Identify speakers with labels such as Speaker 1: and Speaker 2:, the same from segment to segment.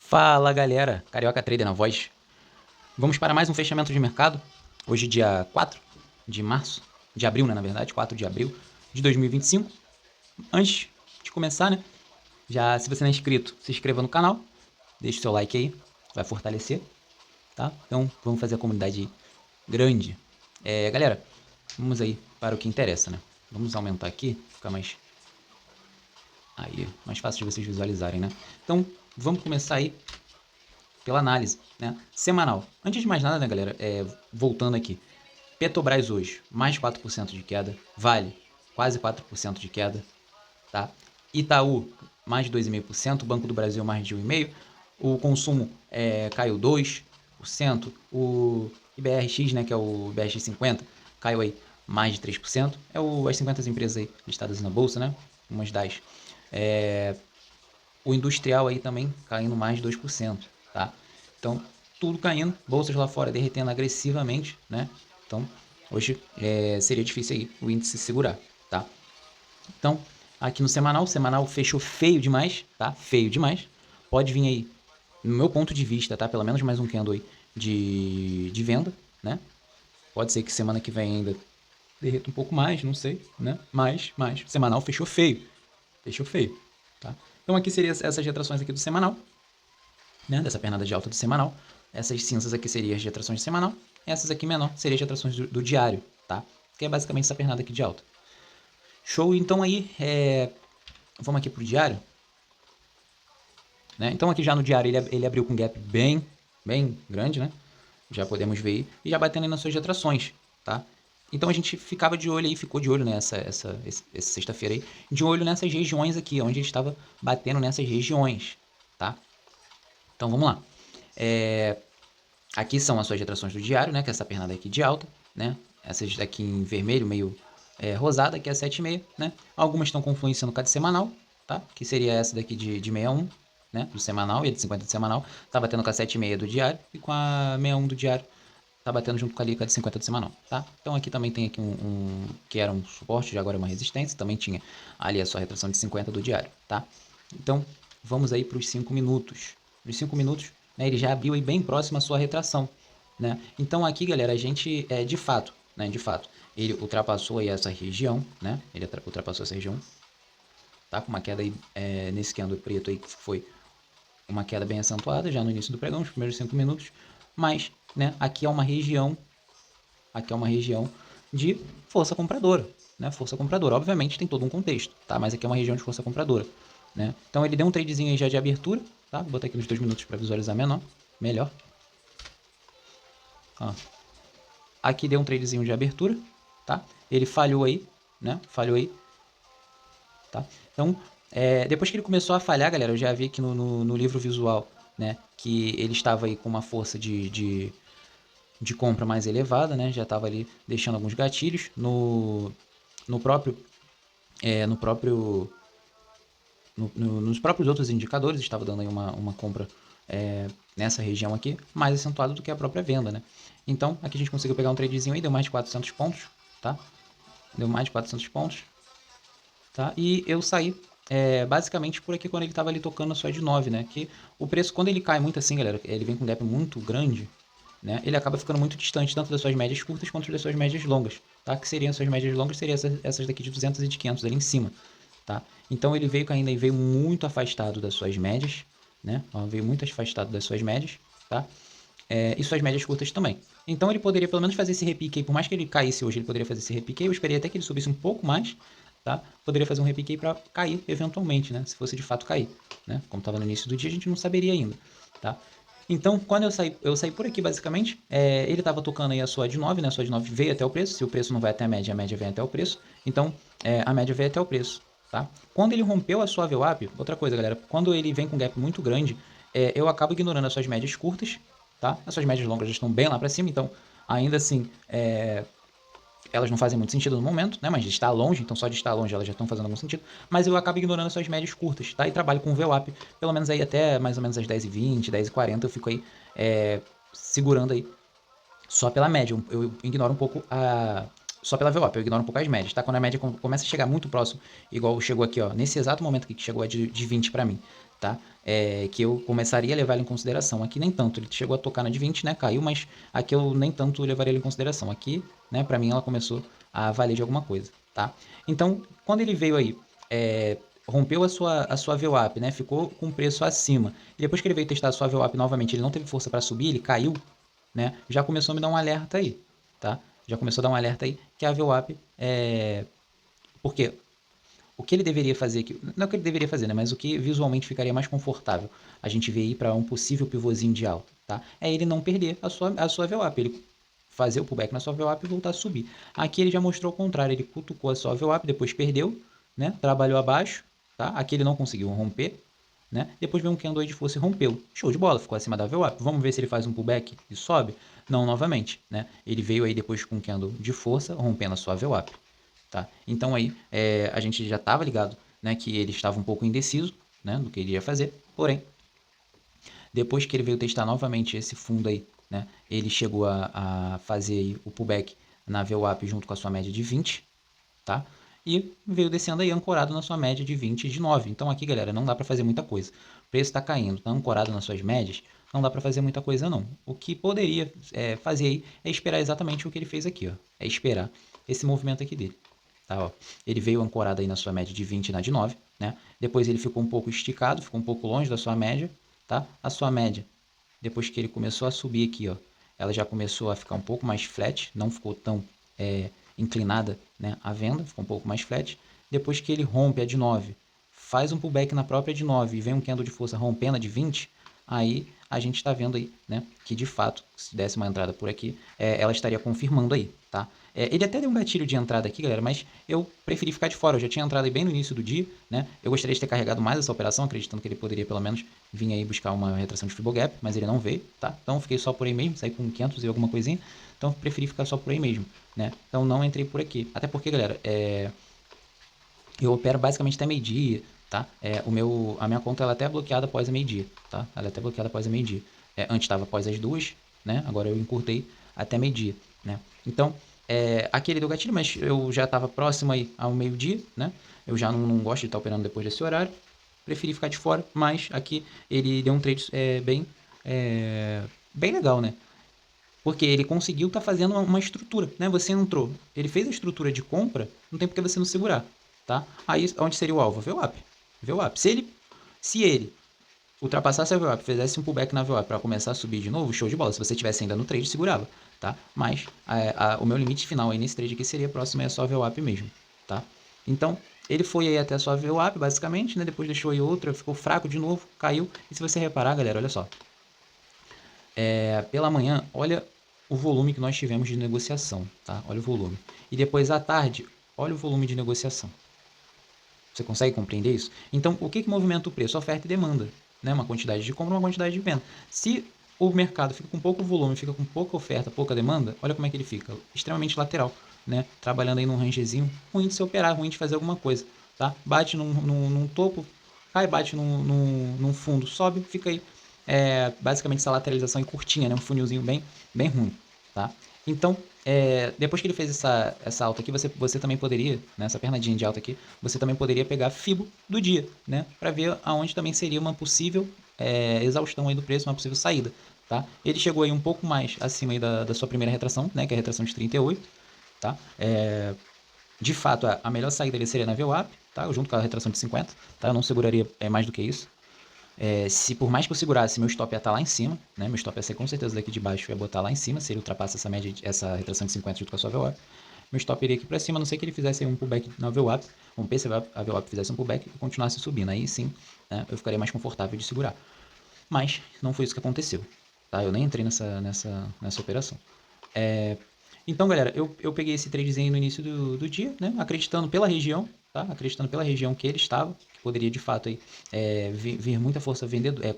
Speaker 1: Fala galera, Carioca Trader na voz. Vamos para mais um fechamento de mercado. Hoje dia 4 de março, de abril, né, na verdade, 4 de abril de 2025. Antes de começar, né, já se você não é inscrito, se inscreva no canal, deixe seu like aí, vai fortalecer, tá? Então vamos fazer a comunidade grande. Galera, vamos aí para o que interessa, né? Vamos aumentar aqui, ficar mais fácil de vocês visualizarem, né? Então vamos começar aí pela análise, né, semanal. Antes de mais nada, né, galera, voltando aqui, Petrobras hoje, mais 4% de queda, Vale, quase 4% de queda, tá? Itaú, mais de 2,5%, Banco do Brasil, mais de 1,5%, o consumo caiu 2%, o IBRX, né, que é o IBRX 50, caiu aí mais de 3%, as 50 empresas aí listadas na bolsa, né, umas das. O industrial aí também caindo mais de 2%, tá? Então, tudo caindo, bolsas lá fora derretendo agressivamente, né? Então, hoje seria difícil aí o índice segurar, tá? Então, aqui no semanal, o semanal fechou feio demais, tá? Feio demais. Pode vir aí, no meu ponto de vista, tá? Pelo menos mais um candle aí de venda, né? Pode ser que semana que vem ainda derreta um pouco mais, não sei, né? Mas, semanal fechou feio. Fechou feio, tá? Então aqui seriam essas retrações aqui do semanal, né? Dessa pernada de alta do semanal. Essas cinzas aqui seriam as retrações do semanal. Essas aqui menor seriam as retrações do diário, tá? Que é basicamente essa pernada aqui de alta. Show, então aí, vamos aqui pro diário. Né? Então aqui já no diário ele abriu com um gap bem grande, né? Já podemos ver aí. E já batendo aí nas suas retrações, tá? Então a gente ficava de olho aí, ficou de olho nessa essa sexta-feira aí, de olho nessas regiões aqui, onde ele estava batendo nessas regiões, tá? Então vamos lá. Aqui são as suas retrações do diário, né? Que é essa pernada aqui de alta, né? Essas daqui em vermelho, meio rosada, que é 7,5, né? Algumas estão confluenciando com a de semanal, tá? Que seria essa daqui de 61, né? Do semanal e a de 50 do semanal. Tá batendo com a 7,5 do diário e com a 61 do diário. Tá batendo junto com a de 50 do semanal, tá? Então aqui também tem aqui um que era um suporte, já agora é uma resistência. Também tinha ali a sua retração de 50 do diário, tá? Então vamos aí para os 5 minutos. Os 5 minutos, né, ele já abriu aí bem próximo à sua retração, né? Então aqui, galera, a gente, de fato, ele ultrapassou aí essa região, né? Ele ultrapassou essa região, tá? Com uma queda aí, nesse candle preto aí, que foi uma queda bem acentuada já no início do pregão, nos primeiros 5 minutos, mas, né, aqui é uma região de força compradora, né? Força compradora, obviamente tem todo um contexto, tá? Mas aqui é uma região de força compradora, né? Então ele deu um tradezinho aí já de abertura, tá? Vou botar aqui nos 2 minutos para visualizar melhor. Ó. Aqui deu um tradezinho de abertura, tá? Ele falhou aí, né? Falhou aí, tá? Então, depois que ele começou a falhar, galera, eu já vi aqui no livro visual, né? Que ele estava aí com uma força de compra mais elevada, né? Já estava ali deixando alguns gatilhos no próprio nos próprios outros indicadores, estava dando aí uma compra nessa região aqui, mais acentuada do que a própria venda, né? Então, aqui a gente conseguiu pegar um tradezinho aí, deu mais de 400 pontos, tá? Deu mais de 400 pontos, tá? E eu saí basicamente por aqui quando ele estava ali tocando a sua de 9, né? Que o preço, quando ele cai muito assim, galera, ele vem com um gap muito grande, né? Ele acaba ficando muito distante tanto das suas médias curtas quanto das suas médias longas, tá? Que seriam as suas médias longas, seriam essas daqui de 200 e de 500 ali em cima, tá? Então ele veio caindo e veio muito afastado das suas médias, né? Veio muito afastado das suas médias, tá? E suas médias curtas também. Então ele poderia pelo menos fazer esse repique aí, por mais que ele caísse hoje, ele poderia fazer esse repique aí. Eu esperei até que ele subisse um pouco mais, tá? Poderia fazer um repique aí para cair eventualmente, né? Se fosse de fato cair, né? Como estava no início do dia, a gente não saberia ainda, tá? Então, quando eu saí por aqui, basicamente, ele estava tocando aí a sua de 9, né? A sua de 9 veio até o preço. Se o preço não vai até a média vem até o preço. Então, a média veio até o preço, tá? Quando ele rompeu a sua VWAP, outra coisa, galera, quando ele vem com um gap muito grande, eu acabo ignorando as suas médias curtas, tá? As suas médias longas já estão bem lá para cima, então, ainda assim, elas não fazem muito sentido no momento, né? Mas está longe, então só de estar longe elas já estão fazendo algum sentido. Mas eu acabo ignorando as suas médias curtas, tá? E trabalho com VWAP, pelo menos aí até mais ou menos as 10h20, 10h40, eu fico aí segurando aí só pela média. Eu ignoro um pouco só pela VWAP, eu ignoro um pouco as médias, tá? Quando a média começa a chegar muito próximo, igual chegou aqui, ó, nesse exato momento aqui que chegou a de 20 pra mim, tá? Que eu começaria a levar ele em consideração. Aqui nem tanto, ele chegou a tocar na de 20, né? Caiu, mas aqui eu nem tanto levaria ele em consideração. Aqui, né, pra mim ela começou a valer de alguma coisa, tá? Então, quando ele veio aí, rompeu a sua VWAP, né? Ficou com preço acima. E depois que ele veio testar a sua VWAP novamente, ele não teve força para subir, ele caiu, né? Já começou a me dar um alerta aí, tá? Já começou a dar um alerta aí que a VWAP porque o que ele deveria fazer aqui, não o que ele deveria fazer, né? Mas o que visualmente ficaria mais confortável a gente ver aí para um possível pivôzinho de alta, tá? É ele não perder a sua VWAP, ele fazer o pullback na sua VWAP e voltar a subir. Aqui ele já mostrou o contrário, ele cutucou a sua VWAP, depois perdeu, né? Trabalhou abaixo, tá? Aqui ele não conseguiu romper, né? Depois veio um candle aí de força e rompeu. Show de bola, ficou acima da VWAP. Vamos ver se ele faz um pullback e sobe? Não, novamente, né? Ele veio aí depois com um candle de força, rompendo a sua VWAP, tá? Então aí a gente já estava ligado, né, que ele estava um pouco indeciso, né, do que ele ia fazer. Porém, depois que ele veio testar novamente esse fundo aí, né, ele chegou a fazer aí o pullback na VWAP junto com a sua média de 20, tá? E veio descendo aí ancorado na sua média de 20 e de 9. Então aqui, galera, não dá para fazer muita coisa. O preço está caindo, está ancorado nas suas médias, não dá para fazer muita coisa não. O que poderia fazer aí é esperar exatamente o que ele fez aqui, ó. É esperar esse movimento aqui dele. Tá, ó. Ele veio ancorado aí na sua média de 20 e na de 9, né? Depois ele ficou um pouco esticado, ficou um pouco longe da sua média, tá? A sua média, depois que ele começou a subir aqui, ó, ela já começou a ficar um pouco mais flat, não ficou tão inclinada, né, à venda, ficou um pouco mais flat. Depois que ele rompe a de 9, faz um pullback na própria de 9 e vem um candle de força rompendo a de 20, aí a gente está vendo aí, né, que de fato, se desse uma entrada por aqui, ela estaria confirmando aí, tá? Ele até deu um gatilho de entrada aqui, galera, mas eu preferi ficar de fora. Eu já tinha entrado aí bem no início do dia, né? Eu gostaria de ter carregado mais essa operação, acreditando que ele poderia pelo menos vir aí buscar uma retração de Fibogap, mas ele não veio, tá? Então eu fiquei só por aí mesmo, saí com 500 e alguma coisinha, então eu preferi ficar só por aí mesmo, né? Então não entrei por aqui. Até porque, galera, eu opero basicamente até meio-dia, tá? A minha conta ela até é bloqueada após a meio-dia, tá? Ela é até bloqueada após a meio-dia. Antes estava após as 2, né? Agora eu encurtei até meio-dia, né? Então, aqui ele deu gatilho, mas eu já estava próximo aí ao meio-dia, né? Eu já não gosto de estar operando depois desse horário. Preferi ficar de fora, mas aqui ele deu um trade bem legal, né? Porque ele conseguiu estar fazendo uma estrutura, né? Você entrou, ele fez a estrutura de compra, não tem por que você não segurar, tá? Aí, onde seria o alvo? VWAP. VWAP. Se ele ultrapassasse a VWAP, fizesse um pullback na VWAP para começar a subir de novo, show de bola. Se você estivesse ainda no trade, segurava, tá? Mas o meu limite final aí nesse trade aqui seria próximo aí a sua VWAP mesmo, tá? Então, ele foi aí até a sua VWAP, basicamente, né? Depois deixou aí outra, ficou fraco de novo, caiu. E se você reparar, galera, olha só. Pela manhã, olha o volume que nós tivemos de negociação, tá? Olha o volume. E depois à tarde, olha o volume de negociação. Você consegue compreender isso? Então, o que movimenta o preço? Oferta e demanda, né? Uma quantidade de compra, uma quantidade de venda. Se o mercado fica com pouco volume, fica com pouca oferta, pouca demanda, olha como é que ele fica. Extremamente lateral, né? Trabalhando aí num rangezinho, ruim de se operar, ruim de fazer alguma coisa, tá? Bate num topo, cai, bate num fundo, sobe, fica aí. Basicamente essa lateralização curtinha, né? Um funilzinho bem ruim, tá? Então, depois que ele fez essa alta aqui, você também poderia, nessa pernadinha de alta aqui, você também poderia pegar FIBO do dia, né? Para ver aonde também seria uma possível exaustão aí do preço, uma possível saída, tá? Ele chegou aí um pouco mais acima aí da sua primeira retração, né? Que é a retração de 38, tá? De fato, a melhor saída ali seria na VWAP, tá? Junto com a retração de 50, tá? Eu não seguraria mais do que isso. Se por mais que eu segurasse, meu stop ia estar lá em cima, né? Meu stop ia ser com certeza daqui de baixo, eu ia botar lá em cima, se ele ultrapassa essa média, essa retração de 50 junto com a sua VWAP. Meu stop iria aqui para cima, a não ser que ele fizesse um pullback na VWAP, rompesse a VWAP, fizesse um pullback e continuasse subindo. Aí sim, né, eu ficaria mais confortável de segurar. Mas não foi isso que aconteceu, tá? Eu nem entrei nessa operação. Então, galera, eu peguei esse tradezinho no início do dia, né? Acreditando pela região, tá? Acreditando pela região que ele estava, que poderia de fato aí, vir muita força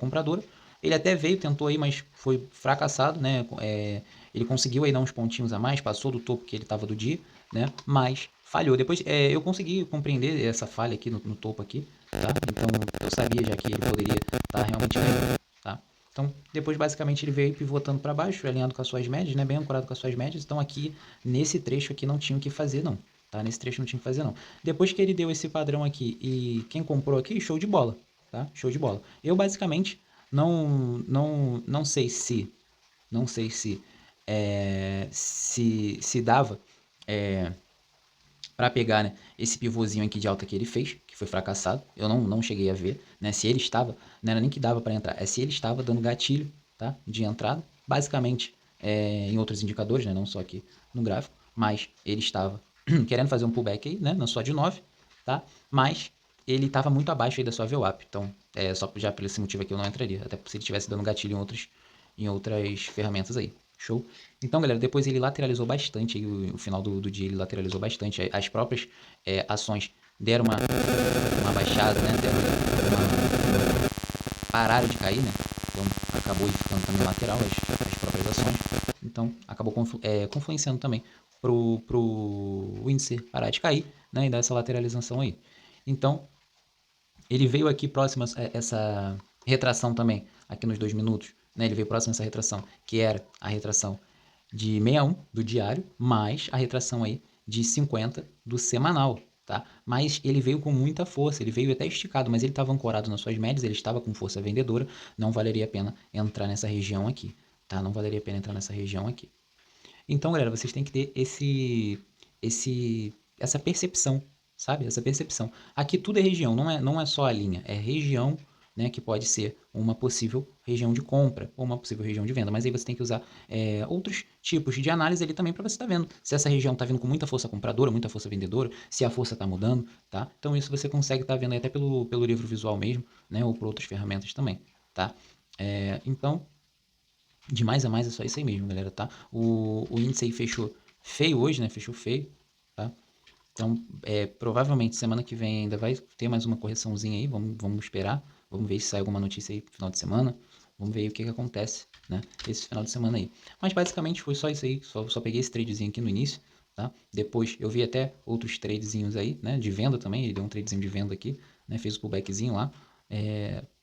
Speaker 1: compradora. Ele até veio, tentou aí, mas foi fracassado, né? Ele conseguiu aí dar uns pontinhos a mais, passou do topo que ele estava do dia, né? Mas falhou. Depois eu consegui compreender essa falha aqui no topo aqui, tá? Então eu sabia já que ele poderia estar realmente ganhando, tá? Então, depois basicamente ele veio pivotando para baixo, alinhado com as suas médias, né, bem ancorado com as suas médias. Então aqui, nesse trecho aqui, não tinha o que fazer não, tá? Nesse trecho não tinha o que fazer não. Depois que ele deu esse padrão aqui e quem comprou aqui, show de bola, tá? Show de bola. Eu basicamente não sei se se dava para pegar, né, esse pivôzinho aqui de alta que ele fez, que foi fracassado. Eu não cheguei a ver, né, se ele estava, não era nem que dava para entrar, é se ele estava dando gatilho, tá, de entrada, basicamente em outros indicadores, né, não só aqui no gráfico, mas ele estava querendo fazer um pullback aí, né, na sua de 9, tá, mas ele estava muito abaixo aí da sua VWAP, então só já por esse motivo aqui eu não entraria, até se ele estivesse dando gatilho em outras ferramentas aí. Show? Então, galera, depois ele lateralizou bastante, aí, o final do dia ele lateralizou bastante. As próprias ações deram uma baixada, né? Pararam de cair, né? Então, acabou ficando também lateral as próprias ações. Então, acabou confluenciando também pro índice parar de cair, né? E dar essa lateralização aí. Então, ele veio aqui próximo a essa retração também, aqui nos 2 minutos, né? Ele veio próximo a essa retração, que era a retração de 61 do diário, mais a retração aí de 50 do semanal, tá? Mas ele veio com muita força, ele veio até esticado, mas ele estava ancorado nas suas médias, ele estava com força vendedora, não valeria a pena entrar nessa região aqui, tá? Não valeria a pena entrar nessa região aqui. Então, galera, vocês têm que ter essa percepção, sabe? Essa percepção. Aqui tudo é região, não é só a linha, é região, né, que pode ser uma possível região de compra ou uma possível região de venda. Mas aí você tem que usar outros tipos de análise ali também para você estar vendo se essa região está vindo com muita força compradora, muita força vendedora, se a força está mudando, tá? Então isso você consegue estar vendo aí até pelo livro visual mesmo, né, ou por outras ferramentas também, tá? Então, de mais a mais é só isso aí mesmo, galera, tá? O índice aí fechou feio hoje, né? Fechou feio, tá? Então, provavelmente semana que vem ainda vai ter mais uma correçãozinha aí, vamos esperar. Vamos ver se sai alguma notícia aí no final de semana. Vamos ver aí o que acontece, né? Esse final de semana aí. Mas basicamente foi só isso aí, só peguei esse tradezinho aqui no início, tá? Depois eu vi até outros tradezinhos aí, né? De venda também, ele deu um tradezinho de venda aqui, né? Fez o pullbackzinho lá.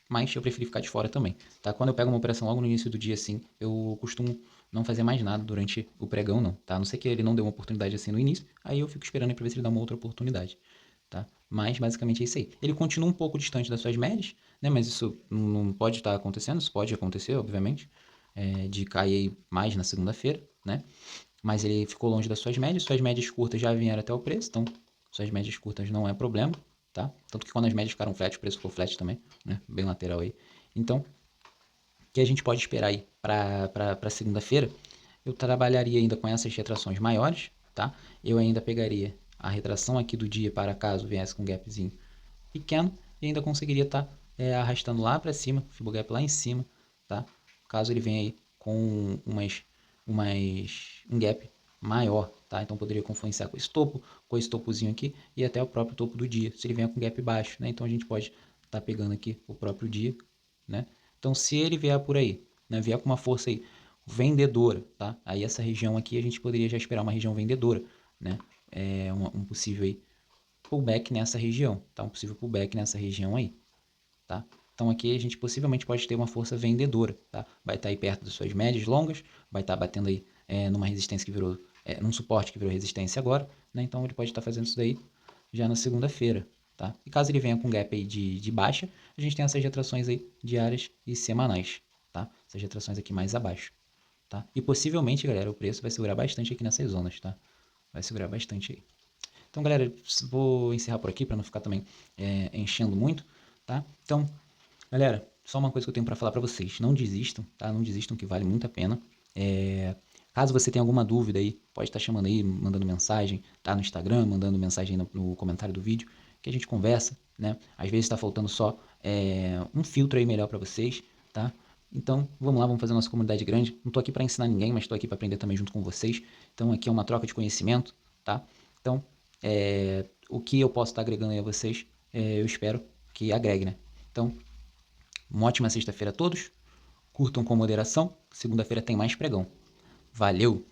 Speaker 1: Mas eu preferi ficar de fora também, tá? Quando eu pego uma operação logo no início do dia, assim, eu costumo não fazer mais nada durante o pregão, não, tá? A não ser que ele não dê uma oportunidade assim no início, aí eu fico esperando aí pra ver se ele dá uma outra oportunidade, tá? Mas basicamente é isso aí. Ele continua um pouco distante das suas médias, né? Mas isso não pode estar acontecendo, isso pode acontecer, obviamente, de cair mais na segunda-feira, né? Mas ele ficou longe das suas médias curtas já vieram até o preço, então suas médias curtas não é problema, tá? Tanto que quando as médias ficaram flat, o preço ficou flat também, né? Bem lateral aí. Então, o que a gente pode esperar aí para segunda-feira? Eu trabalharia ainda com essas retrações maiores, tá? Eu ainda pegaria a retração aqui do dia para caso viesse com um gapzinho pequeno e ainda conseguiria estar arrastando lá para cima, Fibo Gap lá em cima, tá? Caso ele venha aí com um gap maior, tá? Então poderia confluenciar com esse topozinho aqui e até o próprio topo do dia, se ele vier com gap baixo, né? Então a gente pode estar pegando aqui o próprio dia, né? Então se ele vier por aí, né, vier com uma força aí vendedora, tá? Aí essa região aqui a gente poderia já esperar uma região vendedora, né? Um possível aí pullback nessa região, tá? Um possível pullback nessa região aí, tá? Então aqui a gente possivelmente pode ter uma força vendedora, tá? Vai estar aí perto das suas médias longas, vai estar batendo aí numa resistência que virou, num suporte que virou resistência agora, né? Então ele pode estar fazendo isso daí já na segunda-feira, tá? E caso ele venha com gap aí de baixa, a gente tem essas retrações aí diárias e semanais, tá? Essas retrações aqui mais abaixo, tá? E possivelmente, galera, o preço vai segurar bastante aqui nessas zonas, tá? Vai segurar bastante aí. Então, galera, vou encerrar por aqui para não ficar também enchendo muito, tá? Então, galera, só uma coisa que eu tenho para falar para vocês. Não desistam, tá? Não desistam que vale muito a pena. Caso você tenha alguma dúvida aí, pode estar chamando aí, mandando mensagem, tá? No Instagram, mandando mensagem no comentário do vídeo, que a gente conversa, né? Às vezes está faltando só um filtro aí melhor para vocês, tá? Então, vamos lá, vamos fazer nossa comunidade grande. Não tô aqui para ensinar ninguém, mas tô aqui para aprender também junto com vocês. Então, aqui é uma troca de conhecimento, tá? Então, o que eu posso estar agregando aí a vocês, eu espero que agregue, né? Então, uma ótima sexta-feira a todos. Curtam com moderação. Segunda-feira tem mais pregão. Valeu!